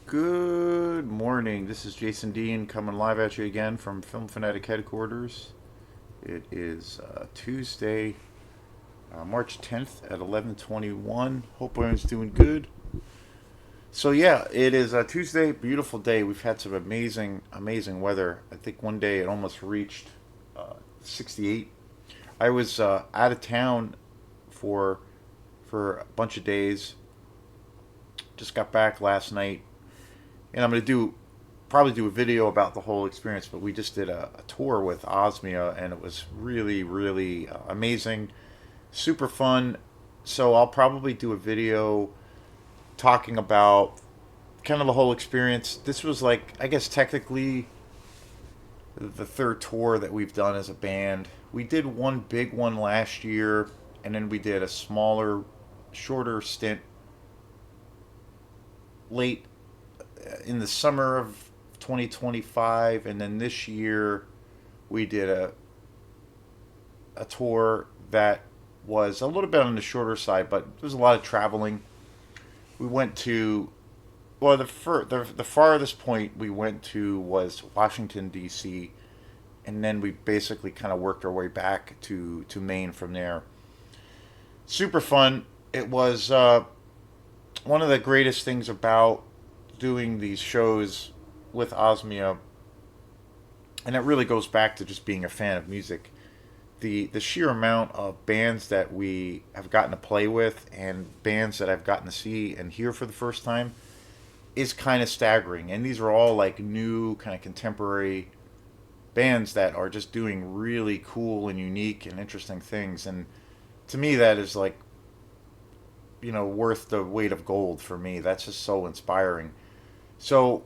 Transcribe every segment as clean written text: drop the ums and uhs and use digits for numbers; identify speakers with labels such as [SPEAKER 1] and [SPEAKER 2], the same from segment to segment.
[SPEAKER 1] Good morning. This is Jason Dean coming live at you again from Film Fanatic headquarters. It is Tuesday, March 10th at 11:21. Hope everyone's doing good. So yeah, it is a Tuesday, beautiful day. We've had some amazing weather. I think one day it almost reached 68. I was out of town for a bunch of days. Just got back last night, and I'm gonna do probably do a video about the whole experience. But we just did a tour with Osmia, and it was really amazing, super fun. So I'll probably do a video talking about kind of the whole experience. This was like, I guess technically the third tour that we've done as a band. We did one big one last year, and then we did a smaller, shorter stint late in the summer of 2025, and then this year we did a tour that was a little bit on the shorter side, but there was a lot of traveling. We went to, well, the farthest point we went to was Washington D.C., and then we basically kind of worked our way back to Maine from there. Super fun. It was one of the greatest things about doing these shows with Osmia, and it really goes back to just being a fan of music. The sheer amount of bands that we have gotten to play with and bands that I've gotten to see and hear for the first time is kind of staggering. And these are all like new, kind of contemporary bands that are just doing really cool and unique and interesting things. And to me, that is like, worth the weight of gold for me. That's just so inspiring. So,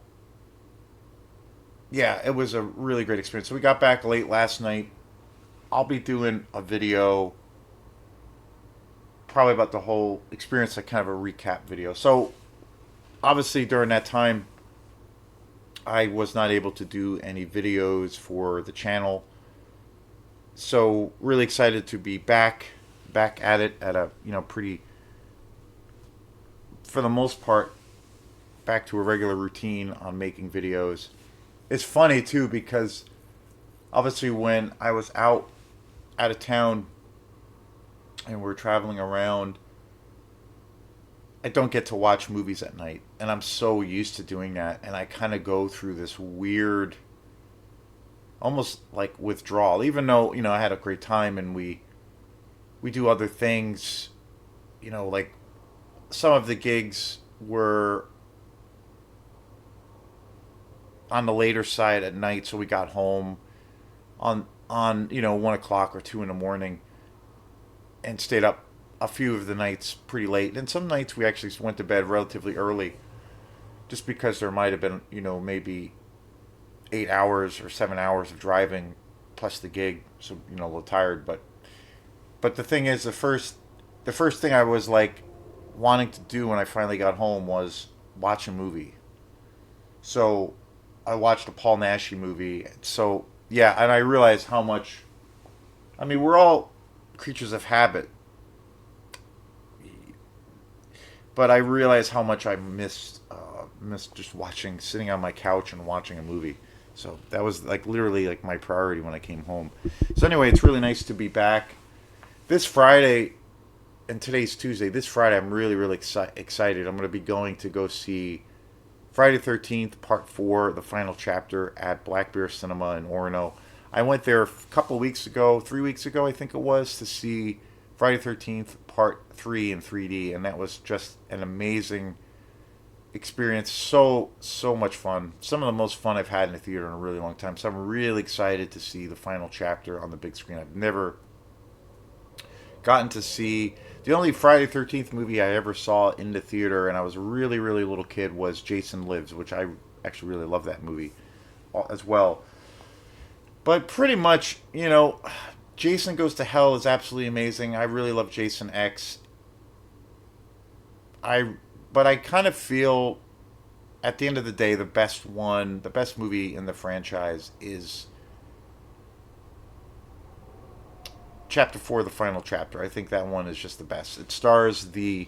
[SPEAKER 1] yeah, it was a really great experience. So we got back late last night. I'll be doing a video probably about the whole experience, like kind of a recap video. So, obviously, during that time, I was not able to do any videos for the channel. So, really excited to be back at it at a, pretty, for the most part, back to a regular routine on making videos. It's funny too because obviously when I was out of town and we're traveling around, I don't get to watch movies at night, and I'm so used to doing that, and I kind of go through this weird, almost like withdrawal. Even though I had a great time and we do other things, like some of the gigs were on the later side at night, so we got home on 1 o'clock or 2 in the morning, and stayed up a few of the nights pretty late. And some nights we actually went to bed relatively early, just because there might have been maybe 8 hours or 7 hours of driving plus the gig, so a little tired. But the thing is, the first thing I was like wanting to do when I finally got home was watch a movie. So I watched a Paul Naschy movie. So yeah, and I realized how much. I mean, we're all creatures of habit, but I realized how much I missed just sitting on my couch and watching a movie. So that was like literally like my priority when I came home. So anyway, it's really nice to be back this Friday, and today's Tuesday. This Friday, I'm really excited. I'm going to be going to go see Friday 13th, Part 4, the final chapter at Black Bear Cinema in Orono. I went there a couple weeks ago, 3 weeks ago, I think it was, to see Friday 13th, Part 3 in 3D, and that was just an amazing experience. So much fun. Some of the most fun I've had in a theater in a really long time. So I'm really excited to see the final chapter on the big screen. I've never gotten to see. The only Friday 13th movie I ever saw in the theater, and I was a really little kid, was Jason Lives, which I actually really love that movie as well. But pretty much, Jason Goes to Hell is absolutely amazing. I really love Jason X. But I kind of feel at the end of the day, the best movie in the franchise is Chapter 4, the final chapter. I think that one is just the best. It stars the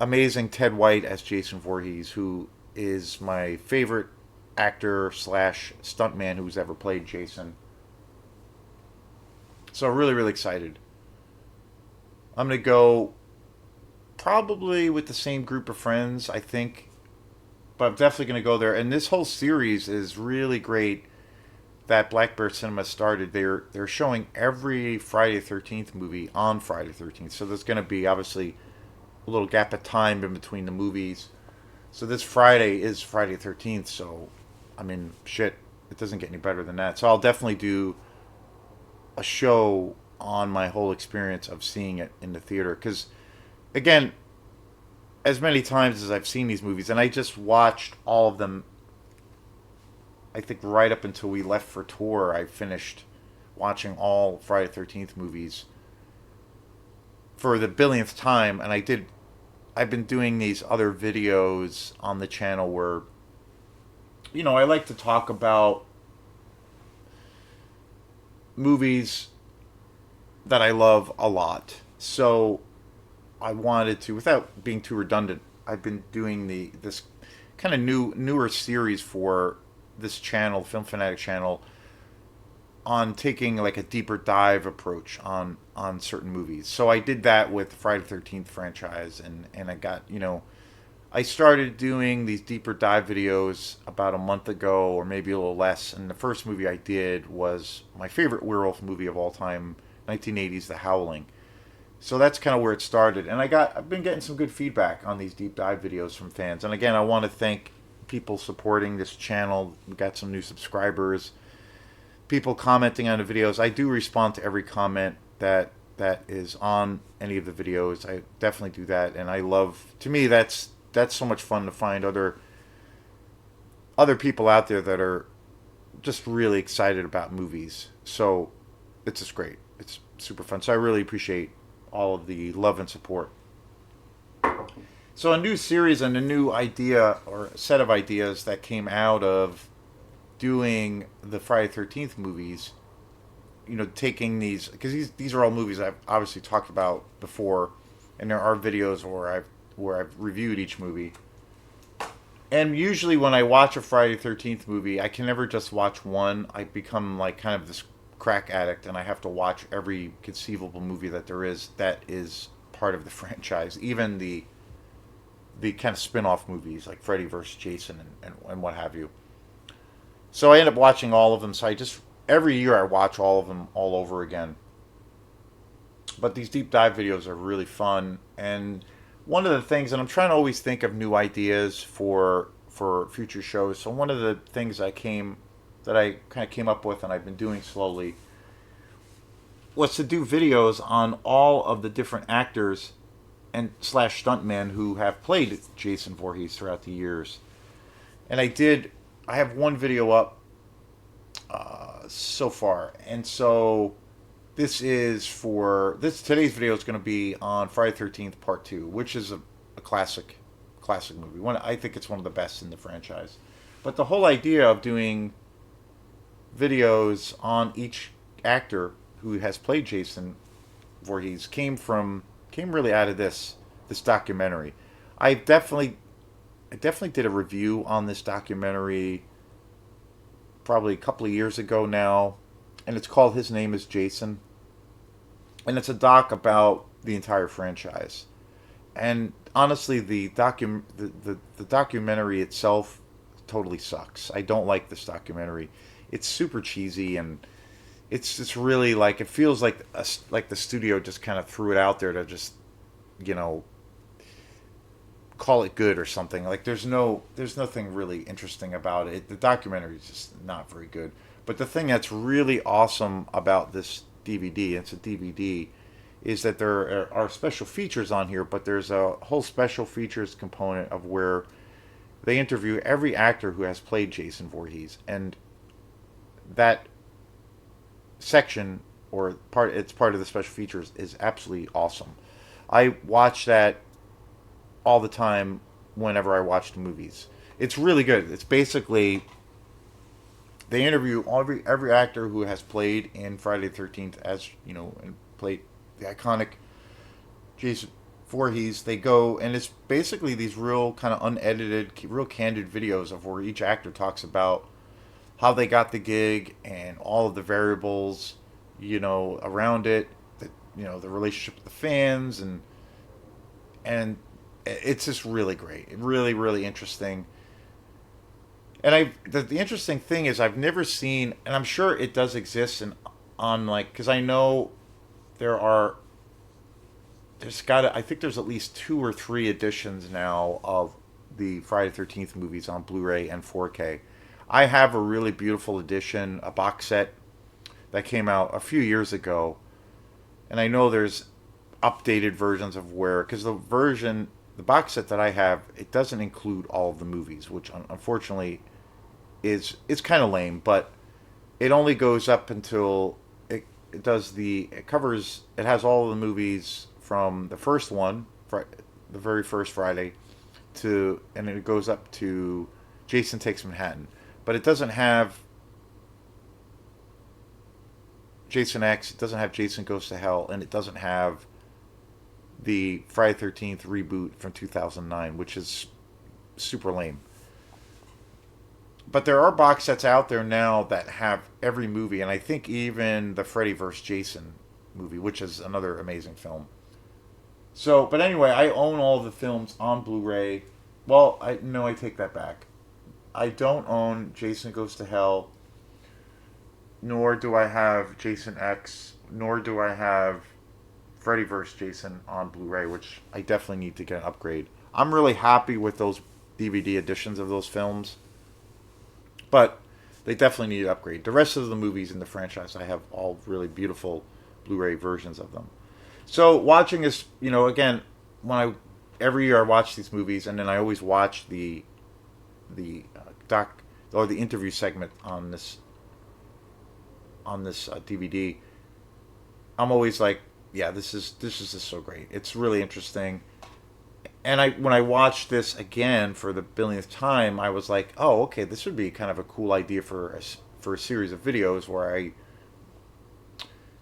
[SPEAKER 1] amazing Ted White as Jason Voorhees, who is my favorite actor slash stuntman who's ever played Jason. So really, really excited. I'm gonna go probably with the same group of friends, I think, but I'm definitely gonna go there. And this whole series is really great that Black Bear Cinema started. They're showing every Friday the 13th movie on Friday the 13th. So there's gonna be obviously a little gap of time in between the movies. So this Friday is Friday the 13th. So I mean, shit, it doesn't get any better than that. So I'll definitely do a show on my whole experience of seeing it in the theater. Because, again, as many times as I've seen these movies, and I just watched all of them, I think right up until we left for tour, I finished watching all Friday the 13th movies for the billionth time. And I've been doing these other videos on the channel where, I like to talk about movies that I love a lot. So I wanted to, without being too redundant, I've been doing this kind of newer series for this channel, Film Fanatic channel, on taking like a deeper dive approach on certain movies. So I did that with the Friday the 13th franchise, and I got, I started doing these deeper dive videos about a month ago, or maybe a little less. And the first movie I did was my favorite werewolf movie of all time, 1980's The Howling. So that's kind of where it started. And I've been getting some good feedback on these deep dive videos from fans. And again, I want to thank people supporting this channel. We got some new subscribers, people commenting on the videos. I do respond to every comment that is on any of the videos. I definitely do that, and I love. To me, that's so much fun to find other people out there that are just really excited about movies. So it's just great. It's super fun. So I really appreciate all of the love and support. So a new series and a new idea or set of ideas that came out of doing the Friday the 13th movies, taking these, because these are all movies I've obviously talked about before, and there are videos where I've reviewed each movie. And usually when I watch a Friday the 13th movie, I can never just watch one. I become like kind of this crack addict, and I have to watch every conceivable movie that is part of the franchise, even the kind of spin-off movies like Freddy vs. Jason and what have you. So I end up watching all of them. So every year I watch all of them all over again. But these deep dive videos are really fun. And one of the things, and I'm trying to always think of new ideas for future shows. So one of the things that I kind of came up with, and I've been doing slowly, was to do videos on all of the different actors and slash stuntmen who have played Jason Voorhees throughout the years. And I have one video up so far, and so today's video is going to be on Friday the 13th Part 2, which is a classic movie. I think it's one of the best in the franchise. But the whole idea of doing videos on each actor who has played Jason Voorhees came really out of this documentary. I definitely did a review on this documentary probably a couple of years ago now, and it's called His Name is Jason. And it's a doc about the entire franchise. And honestly, the documentary itself totally sucks. I don't like this documentary. It's super cheesy, and it's really like, it feels like the studio just kind of threw it out there to just, call it good or something. Like there's nothing really interesting about it. The documentary is just not very good. But the thing that's really awesome about this DVD, it's a DVD, is that there are special features on here, but there's a whole special features component of where they interview every actor who has played Jason Voorhees, and that section it's part of the special features is absolutely awesome. I watch that all the time whenever I watch the movies. It's really good. It's basically, they interview every actor who has played in Friday the 13th, and played the iconic Jason Voorhees, they go, and it's basically these real kind of unedited, real candid videos of where each actor talks about how they got the gig and all of the variables, around it, the relationship with the fans, and it's just really great, really, really interesting. And the interesting thing is I've never seen, and I'm sure it does exist on like, because I know there are I think there's at least two or three editions now of the Friday 13th movies on Blu-ray and 4K. I have a really beautiful edition, a box set that came out a few years ago, and I know there's updated versions of where, because the box set that I have, it doesn't include all of the movies, which unfortunately is it's kind of lame, but it only goes up until it covers, it has all of the movies from the first one, the very first Friday, and it goes up to Jason Takes Manhattan. But it doesn't have Jason X, it doesn't have Jason Goes to Hell, and it doesn't have the Friday 13th reboot from 2009, which is super lame. But there are box sets out there now that have every movie, and I think even the Freddy vs. Jason movie, which is another amazing film. So, but anyway, I own all the films on Blu-ray. Well, I take that back. I don't own Jason Goes to Hell, nor do I have Jason X, nor do I have Freddy vs. Jason on Blu-ray, which I definitely need to get an upgrade. I'm really happy with those DVD editions of those films, but they definitely need an upgrade. The rest of the movies in the franchise, I have all really beautiful Blu-ray versions of them. So watching this, again, every year I watch these movies, and then I always watch the doc or the interview segment on this DVD. I'm always like, yeah, this is just so great. It's really interesting. And when I watched this again for the billionth time, I was like, oh, okay, this would be kind of a cool idea for a series of videos where I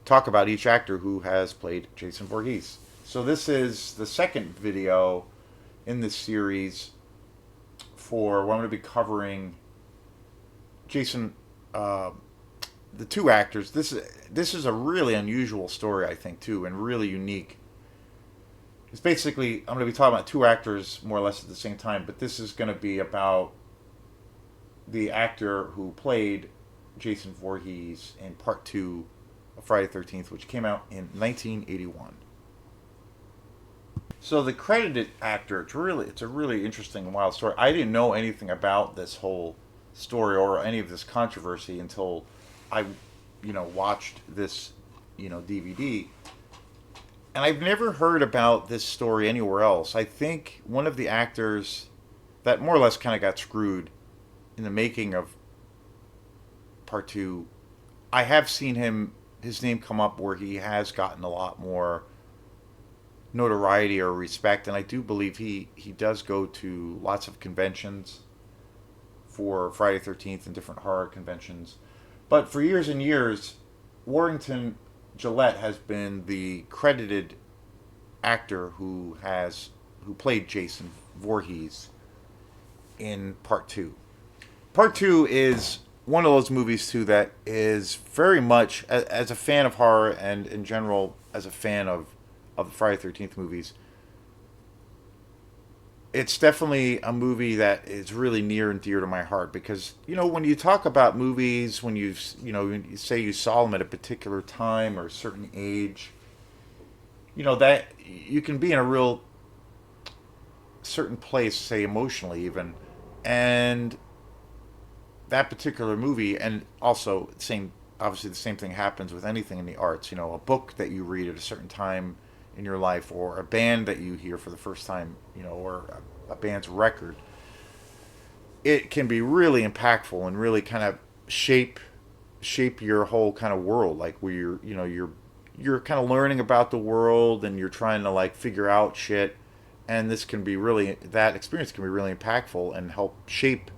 [SPEAKER 1] talk about each actor who has played Jason Voorhees. So this is the second video in this series for what I'm going to be covering Jason, the two actors. This is a really unusual story, I think, too, and really unique. It's basically, I'm going to be talking about two actors more or less at the same time, but this is going to be about the actor who played Jason Voorhees in part 2 of Friday the 13th, which came out in 1981. So the credited actor, it's a really interesting and wild story. I didn't know anything about this whole story or any of this controversy until I, watched this, DVD. And I've never heard about this story anywhere else. I think one of the actors that more or less kind of got screwed in the making of part 2, I have seen his name come up where he has gotten a lot more notoriety or respect, and I do believe he does go to lots of conventions for Friday 13th and different horror conventions. But for years and years, Warrington Gillette has been the credited actor who played Jason Voorhees in part 2. Part 2 is one of those movies too that is very much, as a fan of horror and in general as a fan of the Friday 13th movies, it's definitely a movie that is really near and dear to my heart because, when you talk about movies, when you say you saw them at a particular time or a certain age, that you can be in a real certain place, say emotionally even, and that particular movie, and also obviously the same thing happens with anything in the arts, a book that you read at a certain time in your life, or a band that you hear for the first time, or a band's record, it can be really impactful and really kind of shape your whole kind of world, like where you're kind of learning about the world and you're trying to like figure out shit, and that experience can be really impactful and help shape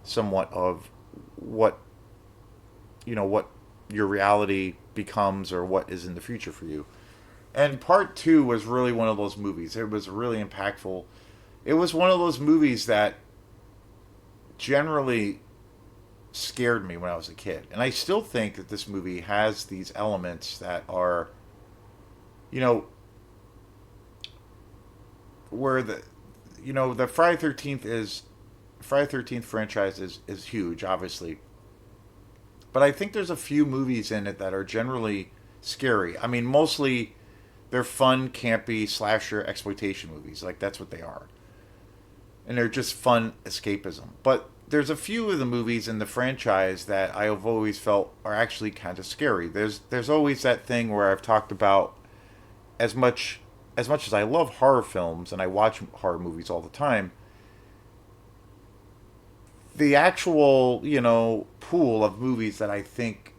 [SPEAKER 1] somewhat of what your reality becomes or what is in the future for you. And part two was really one of those movies. It was really impactful. It was one of those movies that generally scared me when I was a kid. And I still think that this movie has these elements that are, you know, where the Friday 13th franchise is huge, obviously. But I think there's a few movies in it that are generally scary. I mean, mostly they're fun, campy slasher exploitation movies. Like that's what they are, and they're just fun escapism. But there's a few of the movies in the franchise that I have always felt are actually kind of scary. There's always that thing where I've talked about as much as I love horror films and I watch horror movies all the time. The actual pool of movies that I think,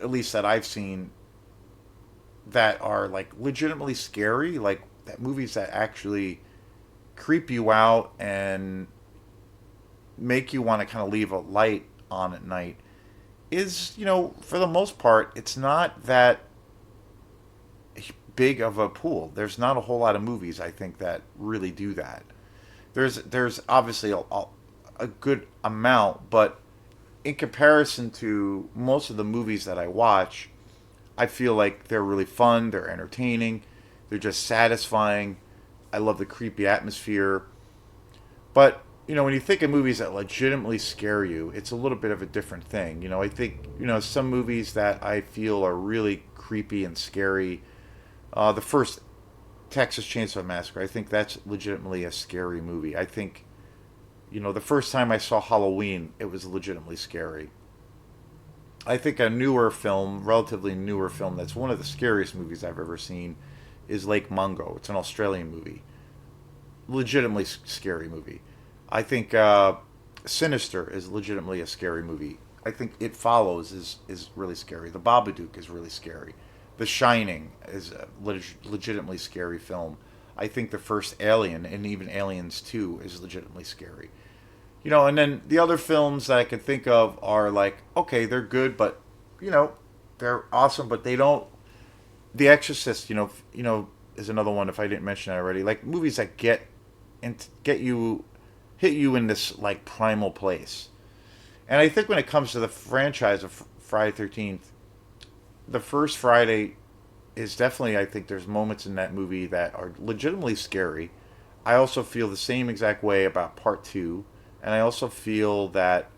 [SPEAKER 1] at least that I've seen, that are like legitimately scary, like that movies that actually creep you out and make you want to kind of leave a light on at night is, for the most part, it's not that big of a pool. There's not a whole lot of movies I think that really do that. There's obviously a good amount, but in comparison to most of the movies that I watch, I feel like they're really fun, they're entertaining, they're just satisfying. I love the creepy atmosphere. But, when you think of movies that legitimately scare you, it's a little bit of a different thing. I think, some movies that I feel are really creepy and scary. The first Texas Chainsaw Massacre, I think that's legitimately a scary movie. I think, the first time I saw Halloween, it was legitimately scary. I think a newer film, relatively newer film, that's one of the scariest movies I've ever seen is Lake Mungo. It's an Australian movie. Legitimately scary movie. I think Sinister is legitimately a scary movie. I think It Follows is really scary. The Babadook is really scary. The Shining is a legitimately scary film. I think the first Alien and even Aliens 2 is legitimately scary. And then the other films that I can think of are like, okay, they're good, but they're awesome, but they don't. The Exorcist, is another one. If I didn't mention that already, like movies that get you, hit you in this like primal place. And I think when it comes to the franchise of Friday 13th, the first Friday is definitely, I think there's moments in that movie that are legitimately scary. I also feel the same exact way about part two. And I also feel that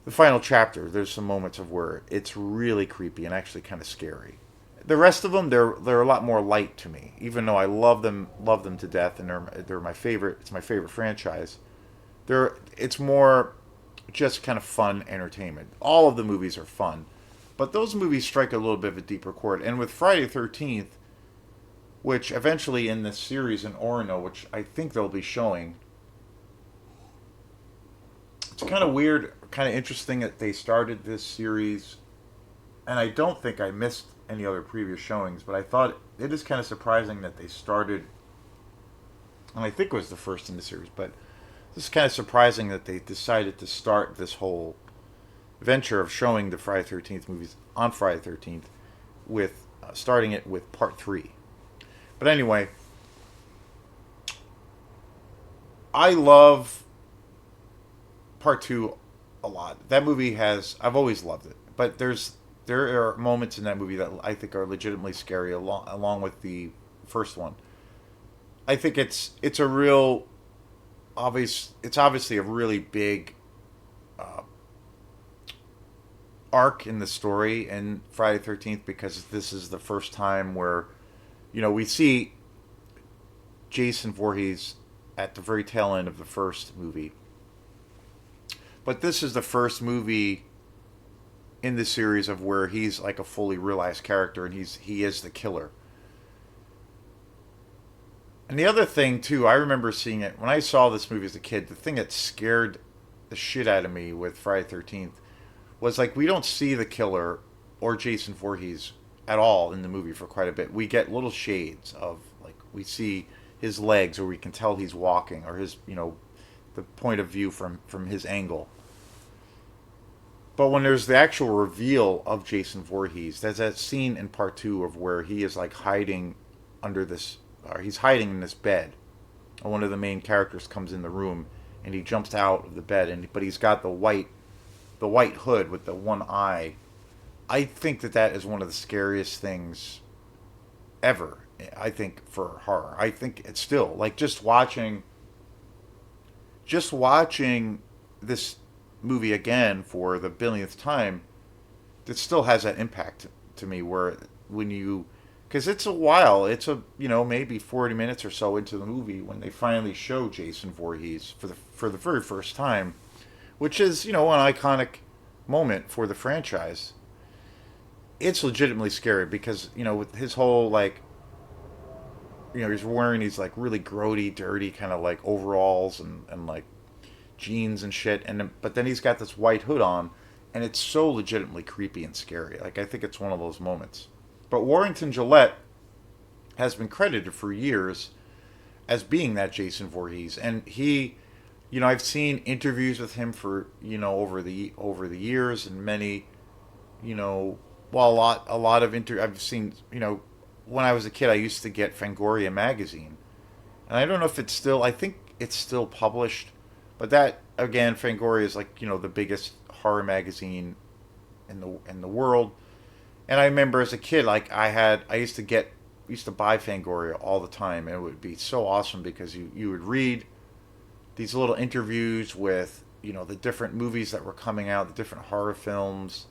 [SPEAKER 1] the final chapter, there's some moments of where it's really creepy and actually kind of scary. The rest of them, they're a lot more light to me, even though I love them to death, and they're my favorite. It's my favorite franchise. It's more just kind of fun entertainment. All of the movies are fun, but those movies strike a little bit of a deeper chord. And with Friday the 13th, which eventually in this series in Orono, which I think they'll be showing, it's kind of weird, kind of interesting that they started this series, and I don't think I missed any other previous showings, but I thought it is kind of surprising that they started, and I think it was the first in the series, but this is kind of surprising that they decided to start this whole venture of showing the Friday 13th movies on Friday 13th with starting it with part 3. But anyway, I love part 2 a lot. That movie I've always loved it, but there are moments in that movie that I think are legitimately scary along with the first one. I think it's a real it's obviously a really big uh, arc in the story in Friday the 13th, because this is the first time where we see Jason Voorhees at the very tail end of the first movie. But this is the first movie in the series of where he's like a fully realized character, and he is the killer. And the other thing too, I remember seeing it when I saw this movie as a kid. The thing that scared the shit out of me with Friday 13th was like we don't see the killer or Jason Voorhees at all in the movie for quite a bit. We get little shades of, like, we see his legs, or we can tell he's walking, or his the point of view from his angle. But when there's the actual reveal of Jason Voorhees, there's that scene in part two of where he is like hiding under this, or he's hiding in this bed. And one of the main characters comes in the room, and he jumps out of the bed, and but he's got the white hood with the one eye. I think that that is one of the scariest things ever. I think for horror. I think it's still like just watching this movie again for the billionth time, it still has that impact to me. Where when you, because it's a while, it's a maybe 40 minutes or so into the movie when they finally show Jason Voorhees for the very first time, which is an iconic moment for the franchise. It's legitimately scary because with his whole like he's wearing these like really grody, dirty kind of like overalls and like jeans and shit, and but then he's got this white hood on, and it's so legitimately creepy and scary. Like I think it's one of those moments. But Warrington Gillette has been credited for years as being that Jason Voorhees, and he, I've seen interviews with him for over the years, and many, well a lot of I've seen when I was a kid I used to get Fangoria magazine, and I don't know if it's still, I think it's still published, but that again, Fangoria is like the biggest horror magazine in the world. And I remember as a kid, like I used to buy Fangoria all the time, and it would be so awesome because you would read these little interviews with the different movies that were coming out, the different horror films,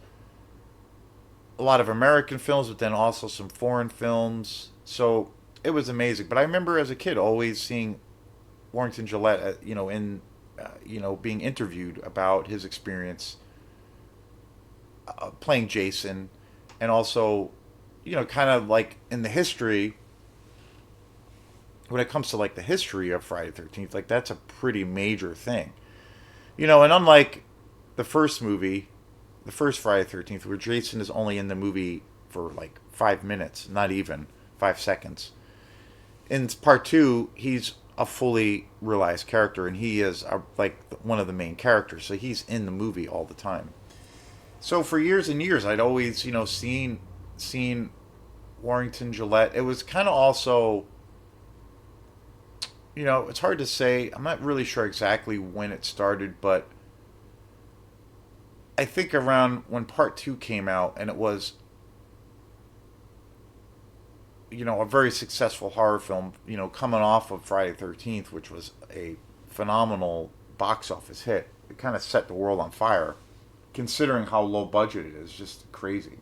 [SPEAKER 1] a lot of American films, but then also some foreign films. So it was amazing. But I remember as a kid always seeing Warrington Gillette, in being interviewed about his experience playing Jason, and also, kind of like in the history. When it comes to like the history of Friday the 13th, like that's a pretty major thing, and unlike the first movie, the first Friday the 13th, where Jason is only in the movie for like 5 minutes, not even 5 seconds. In part two, he's a fully realized character, and he is like one of the main characters, so he's in the movie all the time. So for years and years, I'd always seen Warrington Gillette. It was kind of also, it's hard to say. I'm not really sure exactly when it started, but I think around when part two came out, and it was a very successful horror film, coming off of Friday the 13th, which was a phenomenal box office hit. It kind of set the world on fire, considering how low budget it is. Just crazy.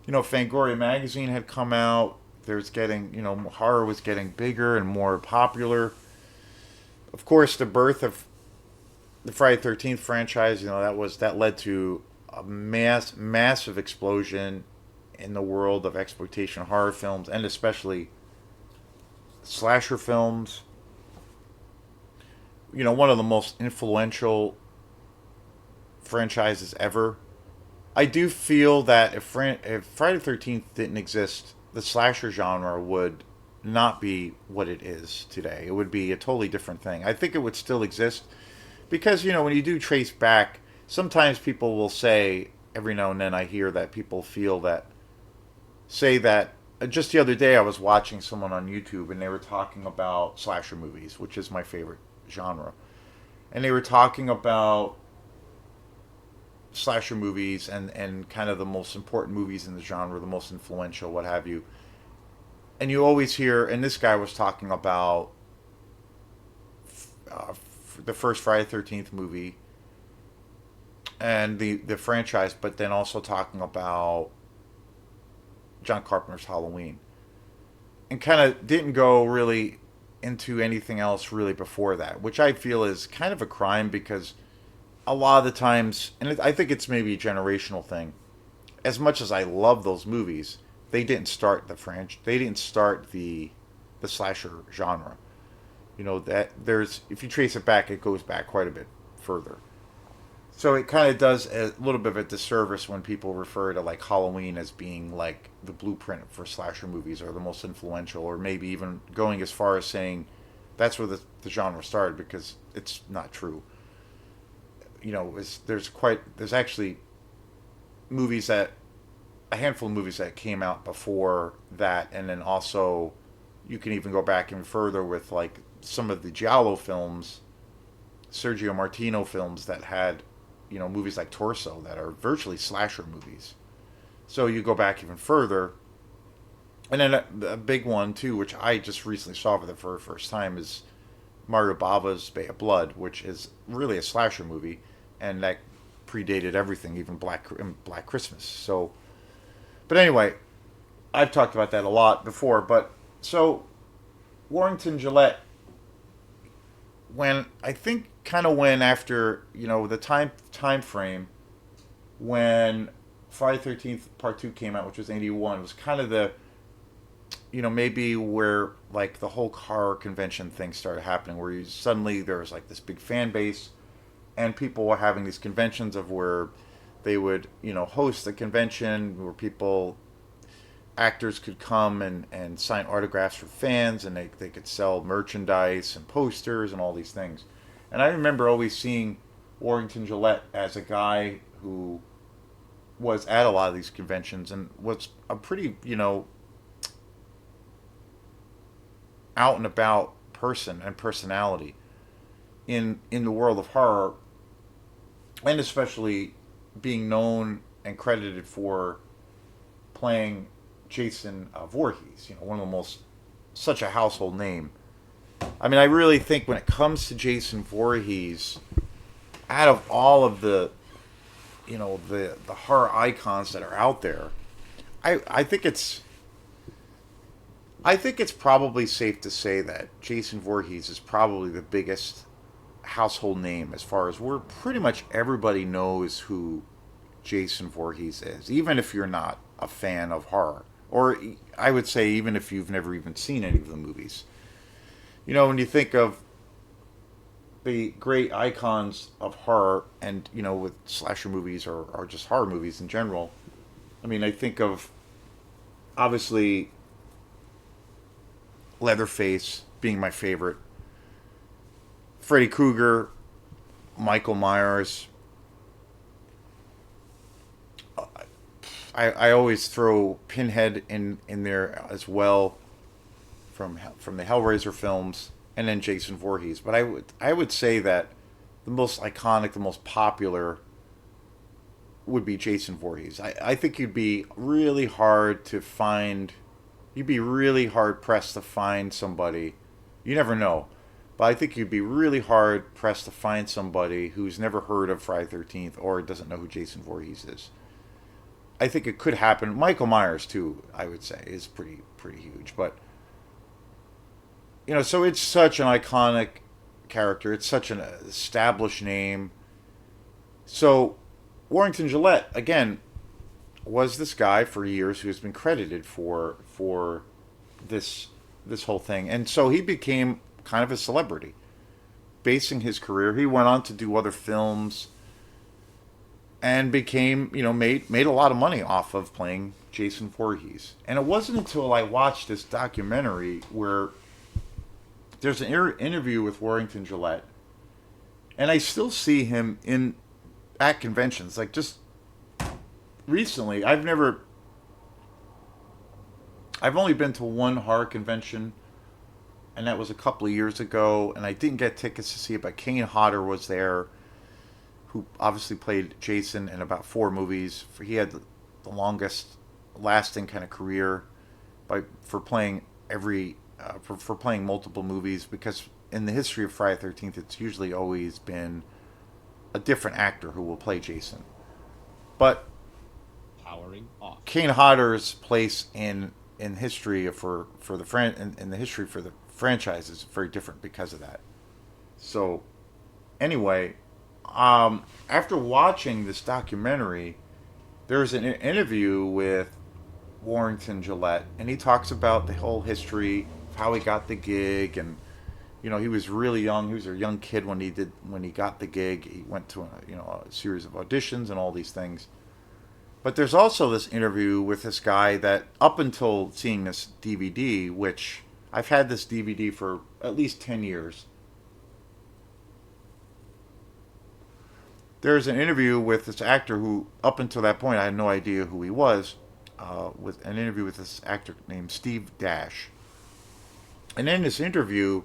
[SPEAKER 1] Fangoria magazine had come out. There's getting, horror was getting bigger and more popular. Of course, the birth of the Friday 13th franchise, that led to a massive explosion in the world of exploitation horror films, and especially slasher films. One of the most influential franchises ever. I do feel that if Friday the 13th didn't exist, the slasher genre would not be what it is today. It would be a totally different thing. I think it would still exist because, when you do trace back, sometimes people will say, every now and then I hear that people say that, just the other day I was watching someone on YouTube and they were talking about slasher movies, which is my favorite genre. And they were talking about slasher movies and kind of the most important movies in the genre, the most influential, what have you. And you always hear, and this guy was talking about the first Friday the 13th movie and the franchise, but then also talking about John Carpenter's Halloween. And kind of didn't go really into anything else really before that, which I feel is kind of a crime because a lot of the times, and I think it's maybe a generational thing, as much as I love those movies, they didn't start they didn't start the slasher genre. That there's, if you trace it back, it goes back quite a bit further. So it kind of does a little bit of a disservice when people refer to like Halloween as being like the blueprint for slasher movies or the most influential, or maybe even going as far as saying That's where the genre started, because it's not true. There's actually movies that a handful of movies that came out before that, and then also you can even go back even further with like some of the Giallo films, Sergio Martino films that had, movies like Torso that are virtually slasher movies. So you go back even further, and then a big one too, which I just recently saw for the very first time, is Mario Bava's Bay of Blood, which is really a slasher movie, and that predated everything, even Black Christmas. So, but anyway, I've talked about that a lot before. But so Warrington Gillette, when I think kind of when after the time frame when Friday 13th Part 2 came out, which was 81, was kind of the maybe where like the whole horror convention thing started happening, where suddenly there was like this big fan base, and people were having these conventions of where they would host a convention where actors could come and sign autographs for fans, and they could sell merchandise and posters and all these things. And I remember always seeing Warrington Gillette as a guy who was at a lot of these conventions and was a pretty out and about person and personality in the world of horror, and especially being known and credited for playing Jason Voorhees, one of the most, such a household name. I mean, I really think when it comes to Jason Voorhees, out of all of the the horror icons that are out there, I think it's probably safe to say that Jason Voorhees is probably the biggest household name, as far as where pretty much everybody knows who Jason Voorhees is, even if you're not a fan of horror, or I would say even if you've never even seen any of the movies. When you think of the great icons of horror, and with slasher movies or just horror movies in general, I mean, I think of obviously Leatherface being my favorite, Freddy Krueger, Michael Myers. I always throw Pinhead in there as well, from the Hellraiser films, and then Jason Voorhees. But I would say that the most iconic, the most popular would be Jason Voorhees. I think you'd be really hard to find. You'd be really hard pressed to find somebody. You never know, but I think you'd be really hard pressed to find somebody who's never heard of Friday 13th or doesn't know who Jason Voorhees is. I think it could happen. Michael Myers too, I would say, is pretty huge. But so it's such an iconic character. It's such an established name. So Warrington Gillette, again, was this guy for years who has been credited for this whole thing, and so he became kind of a celebrity, basing his career. He went on to do other films, and became made a lot of money off of playing Jason Voorhees. And it wasn't until I watched this documentary where there's an interview with Warrington Gillette, and I still see him at conventions. Like, just recently, I've only been to one horror convention, and that was a couple of years ago, and I didn't get tickets to see it, but Kane Hodder was there, who obviously played Jason in about 4 movies. He had the longest lasting kind of career for playing for playing multiple movies, because in the history of Friday 13th, it's usually always been a different actor who will play Jason. But
[SPEAKER 2] Powering off.
[SPEAKER 1] Kane Hodder's place in history in the history for the franchise is very different because of that. So anyway, after watching this documentary, there's an interview with Warrington Gillette, and he talks about the whole history of how he got the gig. And he was really young. He was a young kid when he got the gig. He went to a series of auditions and all these things. But there's also this interview with this guy that, up until seeing this DVD, which I've had this DVD for at least 10 years. There's an interview with this actor who, up until that point, I had no idea who he was. With an interview with this actor named Steve Dash. And in this interview,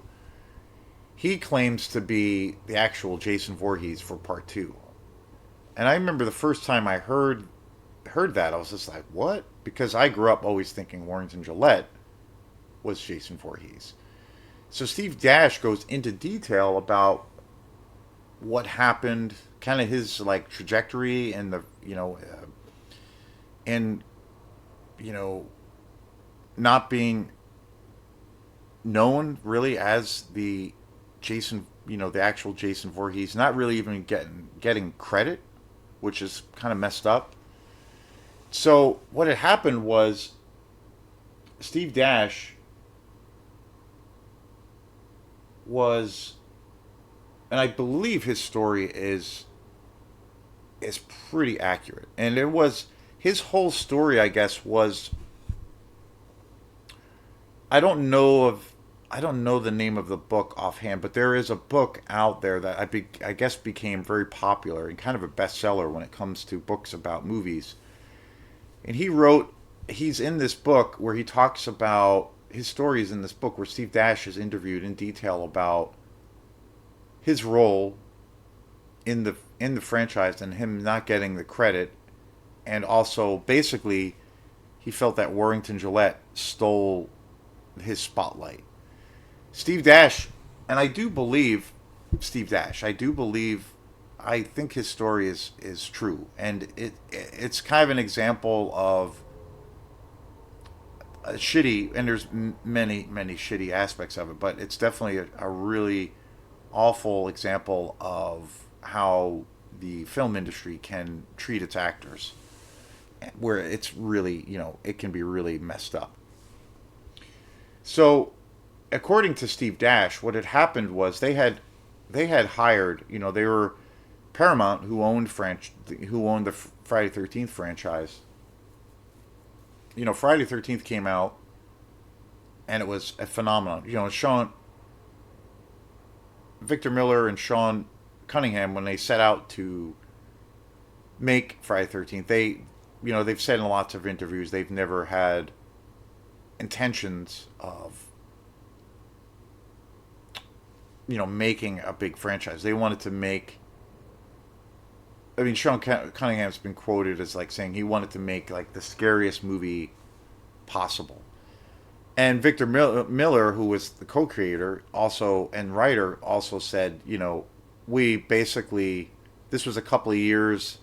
[SPEAKER 1] he claims to be the actual Jason Voorhees for part two. And I remember the first time I heard that, I was just like, what? Because I grew up always thinking Warrington Gillette was Jason Voorhees. So Steve Dash goes into detail about what happened, kind of his like trajectory and the and you know not being known really as the Jason, the actual Jason Voorhees, not really even getting credit, which is kind of messed up. So what had happened was Steve Dash was, and I believe his story is pretty accurate. And it was his whole story, I guess, was I don't know of I don't know the name of the book offhand, but there is a book out there that I guess became very popular and kind of a bestseller when it comes to books about movies. And he's in this book where he talks about his stories in this book where Steve Dash is interviewed in detail about his role in the franchise and him not getting the credit, and also basically he felt that Warrington Gillette stole his spotlight. Steve Dash, and I do believe Steve Dash. I think his story is true, and it's kind of an example of a shitty. And there's many shitty aspects of it, but it's definitely a really awful example of how the film industry can treat its actors, where it's really it can be really messed up. So according to Steve Dash, what had happened was they had hired, they were Paramount, who owned the Friday 13th franchise. Friday 13th came out, and it was a phenomenon. Sean Victor Miller and Sean Cunningham, when they set out to make Friday 13th, they've said in lots of interviews they've never had intentions of making a big franchise. They wanted to make. I mean, Sean Cunningham's been quoted as like saying he wanted to make like the scariest movie possible. And Victor Miller, who was the co-creator also and writer, also said, we basically, this was a couple of years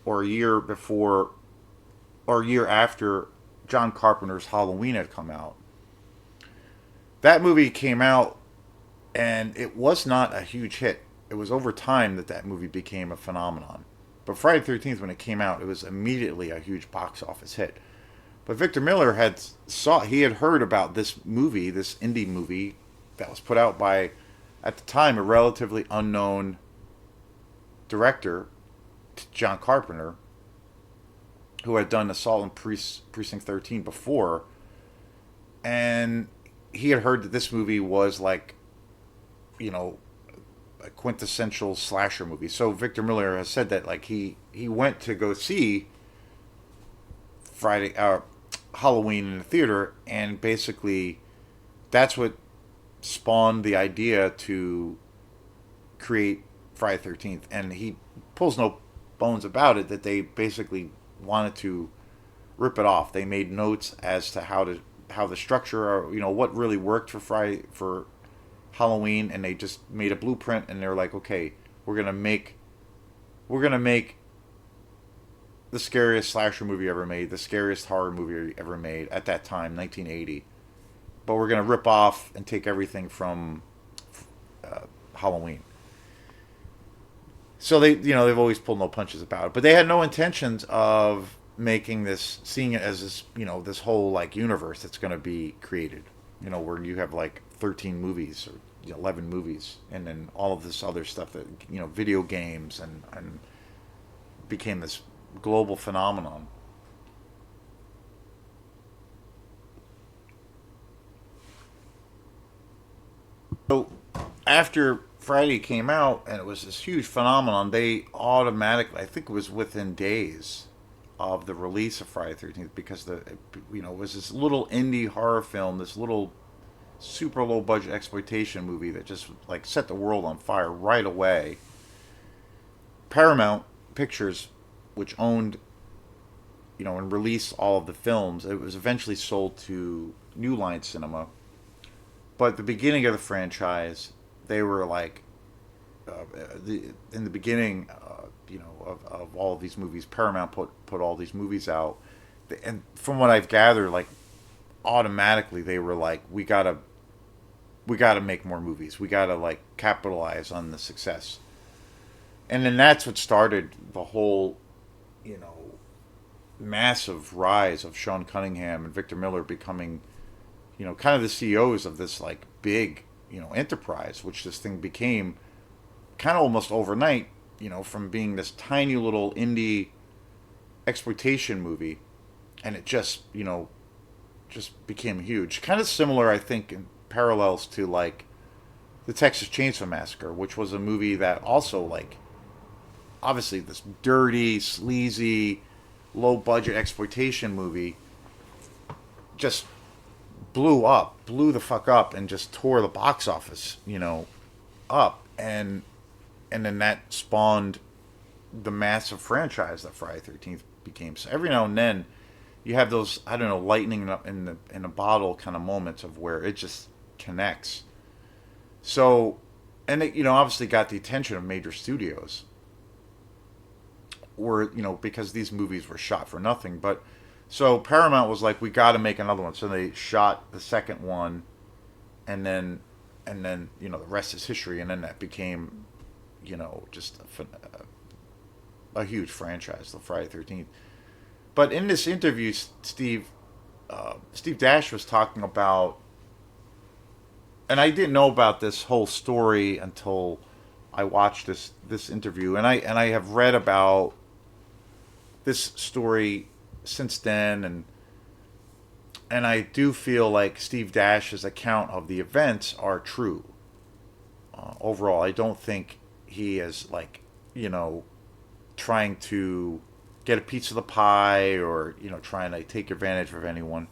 [SPEAKER 1] or a year before or a year after John Carpenter's Halloween had come out. That movie came out, and it was not a huge hit. It was over time that movie became a phenomenon. But Friday the 13th, when it came out, it was immediately a huge box office hit. But Victor Miller he had heard about this movie, this indie movie that was put out by, at the time, a relatively unknown director, John Carpenter, who had done Assault on Precinct 13 before. And he had heard that this movie was like, a quintessential slasher movie. So Victor Miller has said that like he went to go see Halloween in the theater, and basically that's what spawned the idea to create Friday 13th. And he pulls no bones about it that they basically wanted to rip it off. They made notes as to how the structure, or what really worked for Halloween, and they just made a blueprint, and they're like, okay, we're gonna make the scariest slasher movie ever made, the scariest horror movie ever made at that time, 1980. But we're gonna rip off and take everything from Halloween. So they've always pulled no punches about it, but they had no intentions of seeing it as this whole like universe that's going to be created, where you have like 13 movies or 11 movies, and then all of this other stuff that video games and became this global phenomenon. So after Friday came out and it was this huge phenomenon, they automatically, I think it was within days of the release of Friday 13th, because it was this little indie horror film, this little super low budget exploitation movie that just like set the world on fire right away. Paramount Pictures, which owned, and released all of the films, it was eventually sold to New Line Cinema. But at the beginning of the franchise, they were like, in the beginning, of all of these movies, Paramount put all these movies out, and from what I've gathered, like automatically they were like, we gotta make more movies, we gotta like capitalize on the success, and then that's what started the whole, you know, massive rise of Sean Cunningham and Victor Miller becoming, kind of the CEOs of this like big, enterprise, which this thing became kind of almost overnight, from being this tiny little indie exploitation movie, and it just became huge. Kind of similar, I think, in parallels to like the Texas Chainsaw Massacre, which was a movie that also like obviously this dirty, sleazy, low budget exploitation movie just blew the fuck up, and just tore the box office, up, and then that spawned the massive franchise that Friday 13th became. So every now and then, you have those, I don't know, lightning in a bottle kind of moments of where it just connects. So, and it, obviously got the attention of major studios, were, because these movies were shot for nothing. But so Paramount was like, we got to make another one. So they shot the second one, and then the rest is history. And then that became, just a huge franchise, the Friday 13th. But in this interview, Steve Dash was talking about, and I didn't know about this whole story until I watched this interview, and I have read about this story since then, and I do feel like Steve Dash's account of the events are true. Overall, I don't think he is like, trying to get a piece of the pie, or trying to take advantage of anyone.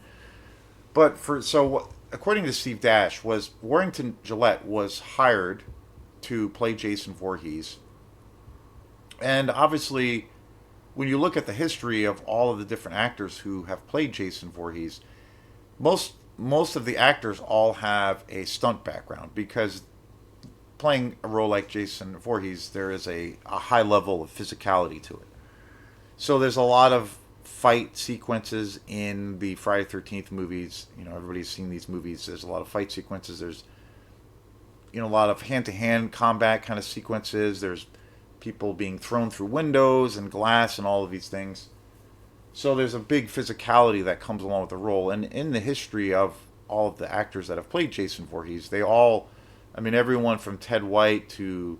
[SPEAKER 1] But according to Steve Dash, was Warrington Gillette was hired to play Jason Voorhees, and obviously, when you look at the history of all of the different actors who have played Jason Voorhees, most of the actors all have a stunt background, because playing a role like Jason Voorhees, there is a high level of physicality to it. So there's a lot of fight sequences in the Friday 13th movies. Everybody's seen these movies. There's a lot of fight sequences. There's, a lot of hand-to-hand combat kind of sequences. There's people being thrown through windows and glass and all of these things. So there's a big physicality that comes along with the role. And in the history of all of the actors that have played Jason Voorhees, they all, I mean, everyone from Ted White to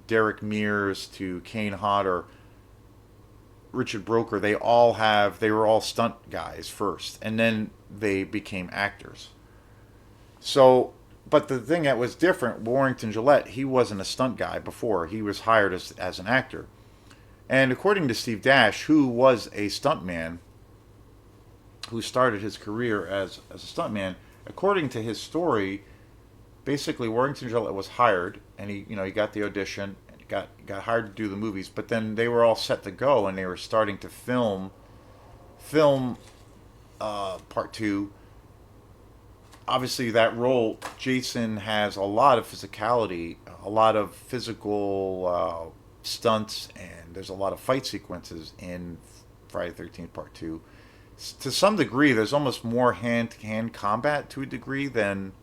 [SPEAKER 1] Derek Mears to Kane Hodder, Richard Broker, they were all stunt guys first, and then they became actors. So, but the thing that was different, Warrington Gillette, he wasn't a stunt guy before. He was hired as an actor. And according to Steve Dash, who was a stuntman, who started his career as a stuntman, according to his story, basically Warrington Gillette was hired, and he got the audition, and got hired to do the movies. But then they were all set to go, and they were starting to film part two. Obviously, that role, Jason has a lot of physicality, a lot of physical stunts, and there's a lot of fight sequences in Friday 13th Part 2. To some degree, there's almost more hand-to-hand combat to a degree than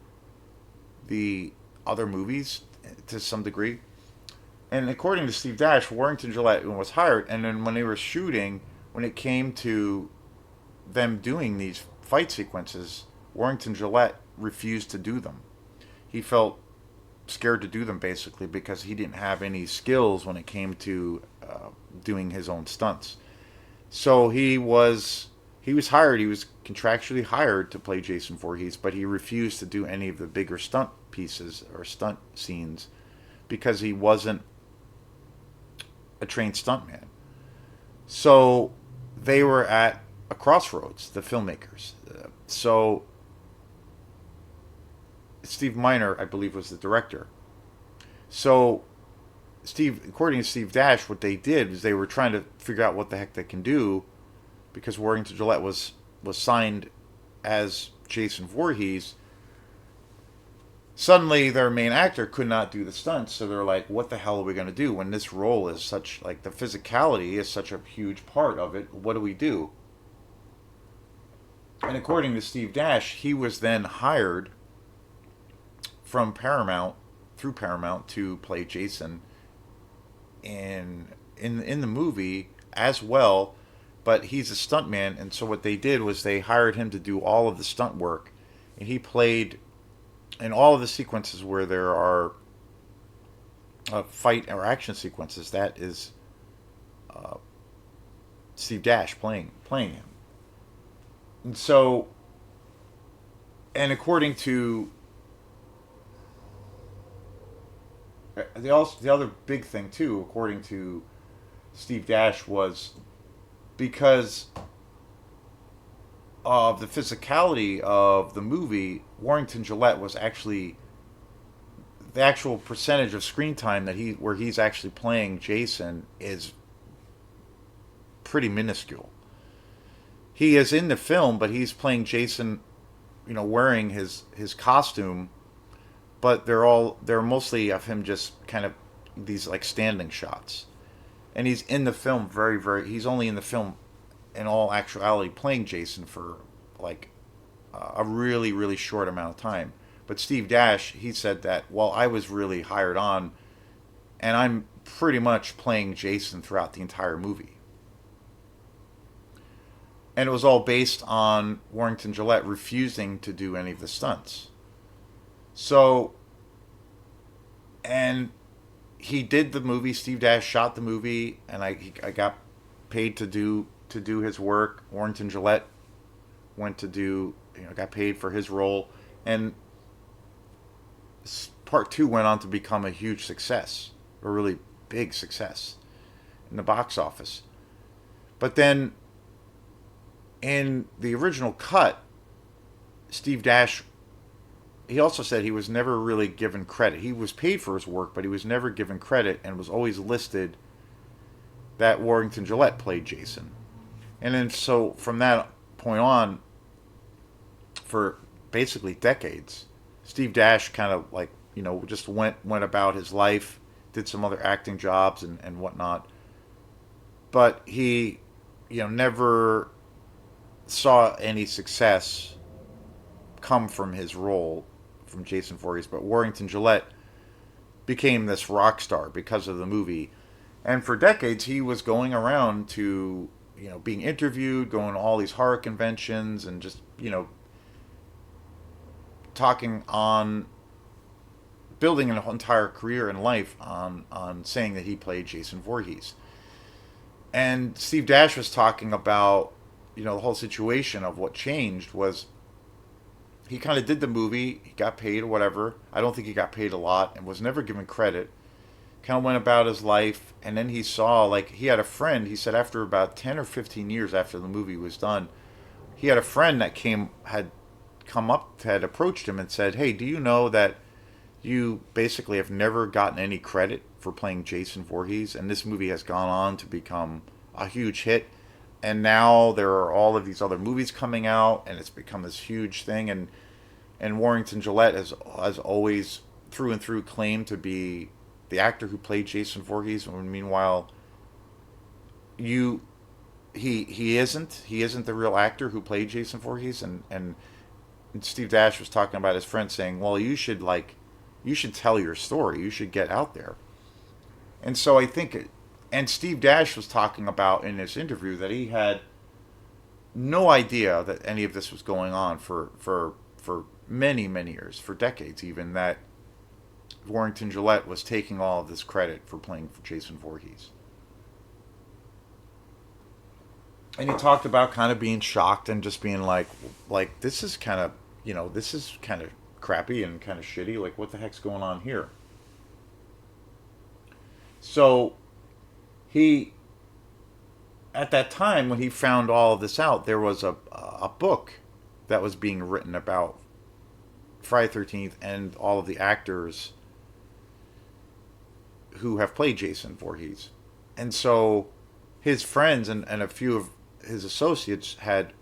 [SPEAKER 1] the other movies, to some degree. And according to Steve Dash, Warrington Gillette was hired, and then when they were shooting, when it came to them doing these fight sequences, Warrington Gillette refused to do them. He felt scared to do them, basically, because he didn't have any skills when it came to doing his own stunts. So he He was hired. He was contractually hired to play Jason Voorhees, but he refused to do any of the bigger stunt pieces or stunt scenes because he wasn't a trained stuntman. So they were at a crossroads, the filmmakers. So Steve Miner, I believe, was the director. So according to Steve Dash, what they did was they were trying to figure out what the heck they can do because Warrington Gillette was signed as Jason Voorhees. Suddenly, their main actor could not do the stunts, so they're like, "What the hell are we going to do when this role is such like the physicality is such a huge part of it? What do we do?" And according to Steve Dash, he was then hired from Paramount through Paramount to play Jason in the movie as well, but he's a stuntman, and so what they did was they hired him to do all of the stunt work, and he played in all of the sequences where there are fight or action sequences. That is Steve Dash playing him, and so, and according to the other big thing too, according to Steve Dash, was because of the physicality of the movie, Warrington Gillette was actually the actual percentage of screen time that where he's actually playing Jason is pretty minuscule. He is in the film, but he's playing Jason, wearing his costume, but they're mostly of him just kind of these like standing shots. And he's in the film he's only in the film in all actuality playing Jason for like a really, really short amount of time. But Steve Dash, he said that, well, I was really hired on and I'm pretty much playing Jason throughout the entire movie. And it was all based on Warrington Gillette refusing to do any of the stunts. So, and he did the movie. Steve Dash shot the movie, and I got paid to do his work. Warrington Gillette went to got paid for his role, and part two went on to become a huge success, a really big success in the box office. But then, in the original cut, Steve Dash, he also said he was never really given credit. He was paid for his work, but he was never given credit and was always listed that Warrington Gillette played Jason. And then so from that point on, for basically decades, Steve Dash kind of like, just went about his life, did some other acting jobs and whatnot. But he, never saw any success come from his role from Jason Voorhees, but Warrington Gillette became this rock star because of the movie. And for decades, he was going around to, being interviewed, going to all these horror conventions, and just, talking on building an entire career and life on saying that he played Jason Voorhees. And Steve Dash was talking about, the whole situation of what changed was he kind of did the movie, he got paid or whatever. I don't think he got paid a lot and was never given credit. Kind of went about his life, and then he saw, like, he had a friend, he said after about 10 or 15 years after the movie was done, he had a friend that had approached him and said, "Hey, do you know that you basically have never gotten any credit for playing Jason Voorhees, and this movie has gone on to become a huge hit, and now there are all of these other movies coming out, and it's become this huge thing, and Warrington Gillette has always through and through claimed to be the actor who played Jason Voorhees, and meanwhile he isn't the real actor who played Jason Voorhees." And Steve Dash was talking about his friend saying, "Well, you should tell your story, you should get out there." And so I think and Steve Dash was talking about in this interview that he had no idea that any of this was going on for many, many years, for decades even, that Warrington Gillette was taking all of this credit for playing for Jason Voorhees. And he talked about kind of being shocked and just being like this is kind of, this is kind of crappy and kind of shitty. Like, what the heck's going on here? So he, at that time when he found all of this out, there was a book that was being written about Friday 13th and all of the actors who have played Jason Voorhees. And so his friends and a few of his associates had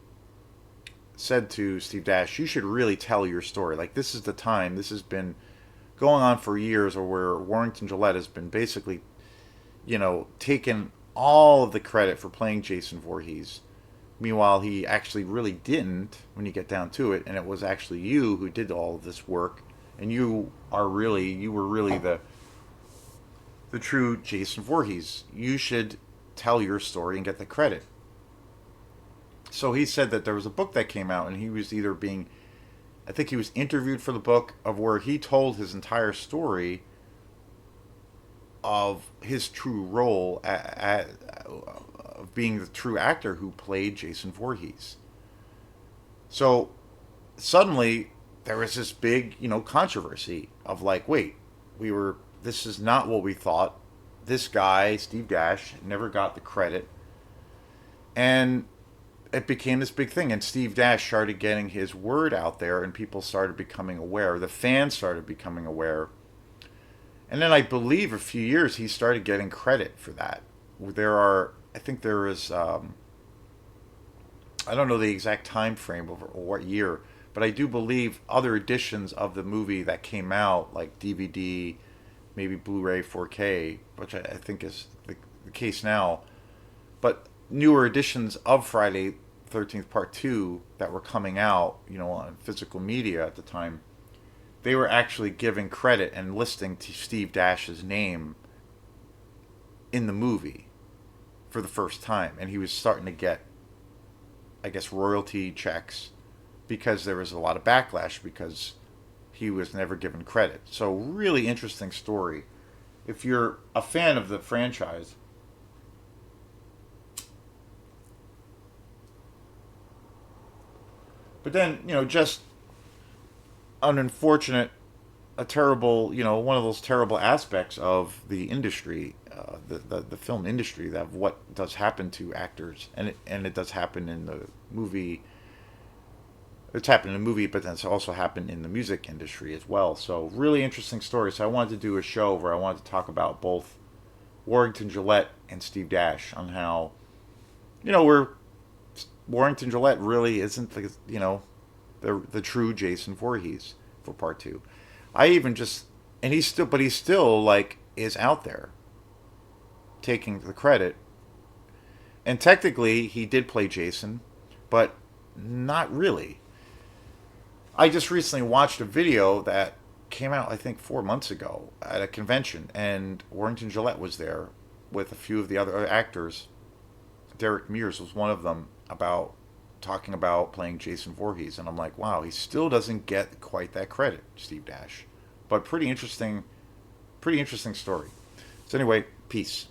[SPEAKER 1] said to Steve Dash, you should really tell your story. Like, this is the time. This has been going on for years, or where Warrington Gillette has been basically, taken all of the credit for playing Jason Voorhees. Meanwhile, he actually really didn't when you get down to it, and it was actually you who did all of this work, and you were really the true Jason Voorhees. You should tell your story and get the credit. So he said that there was a book that came out, and he was I think he was interviewed for the book, of where he told his entire story of his true role of being the true actor who played Jason Voorhees. So suddenly there was this big, controversy of like, wait, this is not what we thought. This guy, Steve Dash, never got the credit. And it became this big thing. And Steve Dash started getting his word out there, and people started becoming aware. The fans started becoming aware. And then I believe a few years he started getting credit for that. I think there is, I don't know the exact time frame or what year, but I do believe other editions of the movie that came out, like DVD, maybe Blu-ray 4K, which I think is the case now, but newer editions of Friday 13th Part 2 that were coming out, on physical media at the time, they were actually giving credit and listing to Steve Dash's name in the movie for the first time. And he was starting to get, I guess, royalty checks, because there was a lot of backlash because he was never given credit. So really interesting story. If you're a fan of the franchise, but then, just an unfortunate, a terrible, one of those terrible aspects of the industry, the film industry, that what does happen to actors, and it does happen in the movie. It's happened in the movie, but then it's also happened in the music industry as well. So really interesting story. So I wanted to do a show where I wanted to talk about both Warrington Gillette and Steve Dash, on how, we're Warrington Gillette really isn't the true Jason Voorhees for Part 2. I even just and he's still like is out there taking the credit. And technically he did play Jason, but not really. I just recently watched a video that came out, I think, 4 months ago at a convention, and Warrington Gillette was there with a few of the other actors. Derek Mears was one of them, talking about playing Jason Voorhees, and I'm like, wow, he still doesn't get quite that credit, Steve Dash. But pretty interesting story. So anyway, peace.